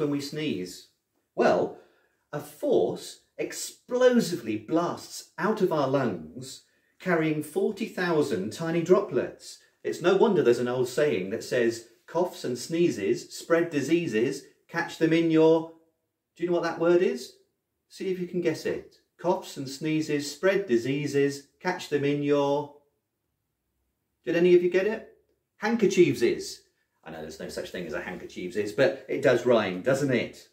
when we sneeze? Well, a force explosively blasts out of our lungs, carrying 40,000 tiny droplets. It's no wonder there's an old saying that says, coughs and sneezes spread diseases, catch them in your... Do you know what that word is? See if you can guess it. Coughs and sneezes spread diseases, catch them in your... Did any of you get it? Handkerchiefs. I know there's no such thing as a handkerchiefs, but it does rhyme, doesn't it?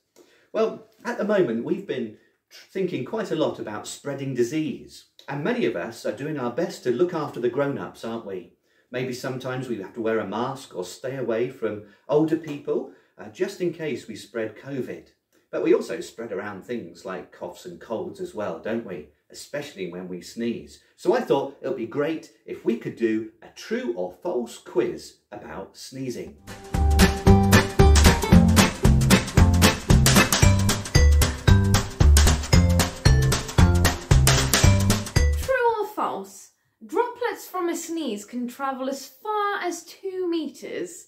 Well, at the moment we've been thinking quite a lot about spreading disease, and many of us are doing our best to look after the grown-ups, aren't we? Maybe sometimes we have to wear a mask or stay away from older people just in case we spread COVID. But we also spread around things like coughs and colds as well, don't we? Especially when we sneeze. So I thought it would be great if we could do a true or false quiz about sneezing. True or false? Droplets from a sneeze can travel as far as 2 meters.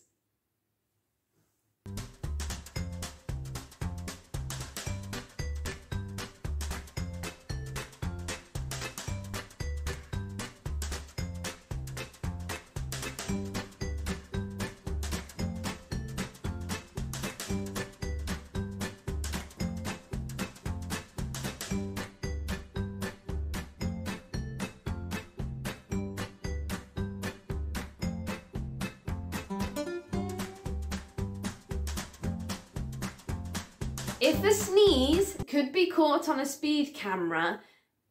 If the sneeze could be caught on a speed camera,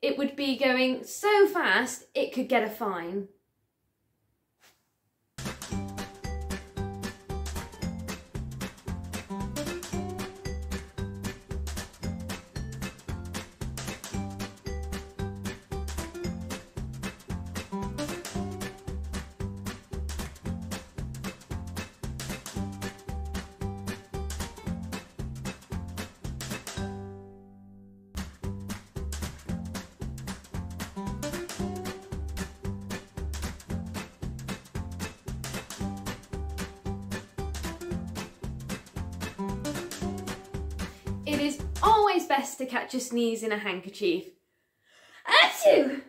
it would be going so fast it could get a fine. It is always best to catch a sneeze in a handkerchief. Achoo!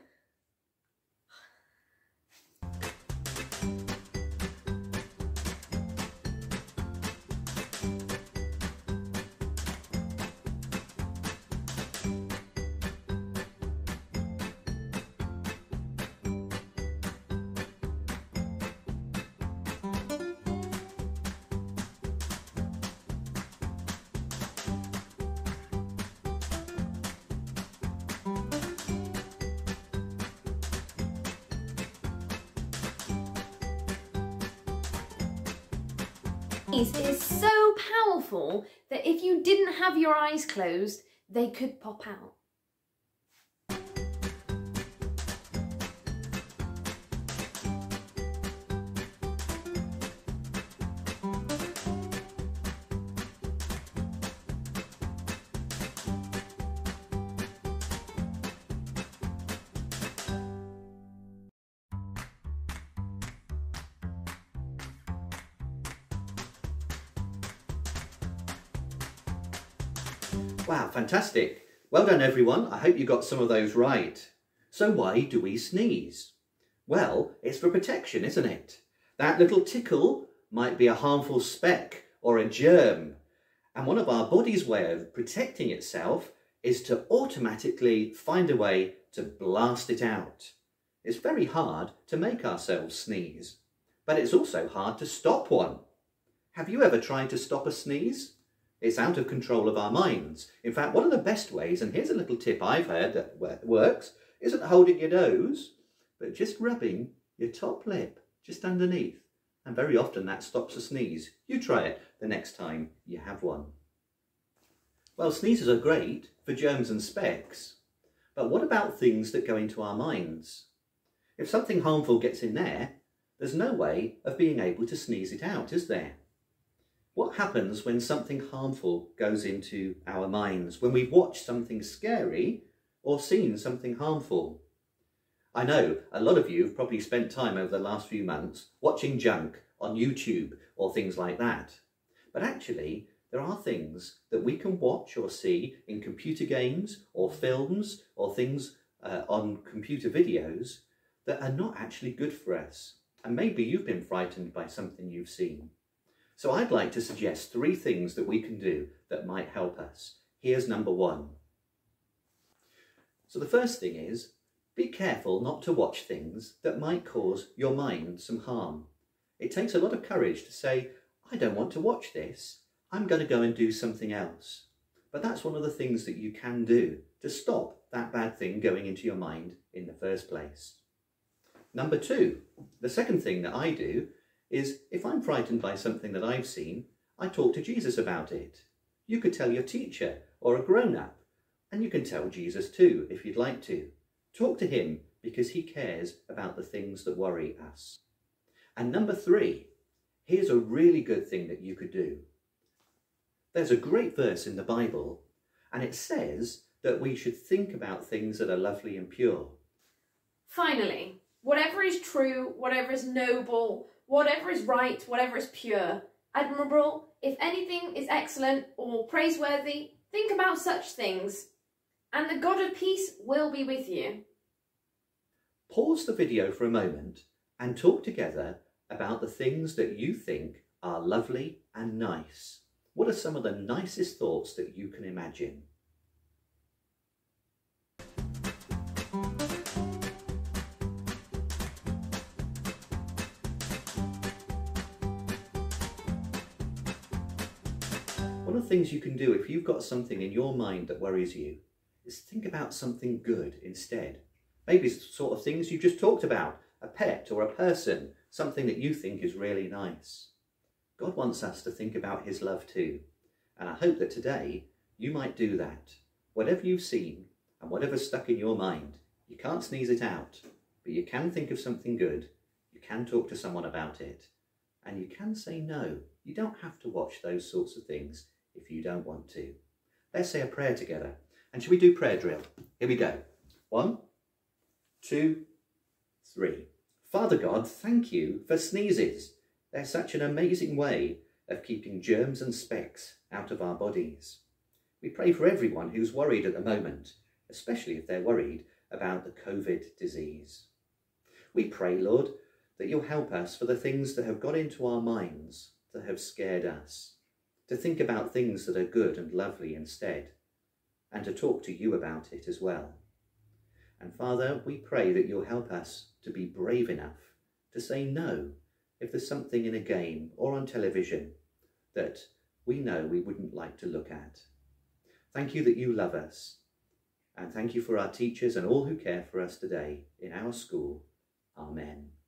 Is so powerful that if you didn't have your eyes closed, they could pop out. Wow, fantastic. Well done everyone, I hope you got some of those right. So why do we sneeze? Well, it's for protection, isn't it? That little tickle might be a harmful speck or a germ, and one of our body's way of protecting itself is to automatically find a way to blast it out. It's very hard to make ourselves sneeze, but it's also hard to stop one. Have you ever tried to stop a sneeze? It's out of control of our minds. In fact, one of the best ways, and here's a little tip I've heard that works, isn't holding your nose, but just rubbing your top lip, just underneath. And very often that stops a sneeze. You try it the next time you have one. Well, sneezes are great for germs and specks, but what about things that go into our minds? If something harmful gets in there, there's no way of being able to sneeze it out, is there? What happens when something harmful goes into our minds, when we've watched something scary or seen something harmful? I know a lot of you have probably spent time over the last few months watching junk on YouTube or things like that. But actually, There are things that we can watch or see in computer games or films or things on computer videos that are not actually good for us. And maybe you've been frightened by something you've seen. So I'd like to suggest 3 things that we can do that might help us. Here's number 1. So the first thing is, be careful not to watch things that might cause your mind some harm. It takes a lot of courage to say, I don't want to watch this. I'm going to go and do something else. But that's one of the things that you can do to stop that bad thing going into your mind in the first place. Number 2, the second thing that I do is if I'm frightened by something that I've seen, I talk to Jesus about it. You could tell your teacher or a grown-up, and you can tell Jesus too if you'd like to. Talk to him because he cares about the things that worry us. And number 3, here's a really good thing that you could do. There's a great verse in the Bible, and it says that we should think about things that are lovely and pure. Finally, whatever is true, whatever is noble, whatever is right, whatever is pure, admirable, if anything is excellent or praiseworthy, think about such things, and the God of peace will be with you. Pause the video for a moment and talk together about the things that you think are lovely and nice. What are some of the nicest thoughts that you can imagine? One of the things you can do if you've got something in your mind that worries you is think about something good instead. Maybe it's the sort of things you just talked about, a pet or a person, something that you think is really nice. God wants us to think about his love too, and I hope that today you might do that. Whatever you've seen and whatever's stuck in your mind, you can't sneeze it out, but you can think of something good, you can talk to someone about it, and you can say no. You don't have to watch those sorts of things if you don't want to. Let's say a prayer together. And shall we do prayer drill? Here we go. 1, 2, 3. Father God, thank you for sneezes. They're such an amazing way of keeping germs and specks out of our bodies. We pray for everyone who's worried at the moment, especially if they're worried about the COVID disease. We pray, Lord, that you'll help us for the things that have got into our minds, that have scared us, to think about things that are good and lovely instead, and to talk to you about it as well. And Father, we pray that you'll help us to be brave enough to say no if there's something in a game or on television that we know we wouldn't like to look at. Thank you that you love us, and thank you for our teachers and all who care for us today in our school. Amen.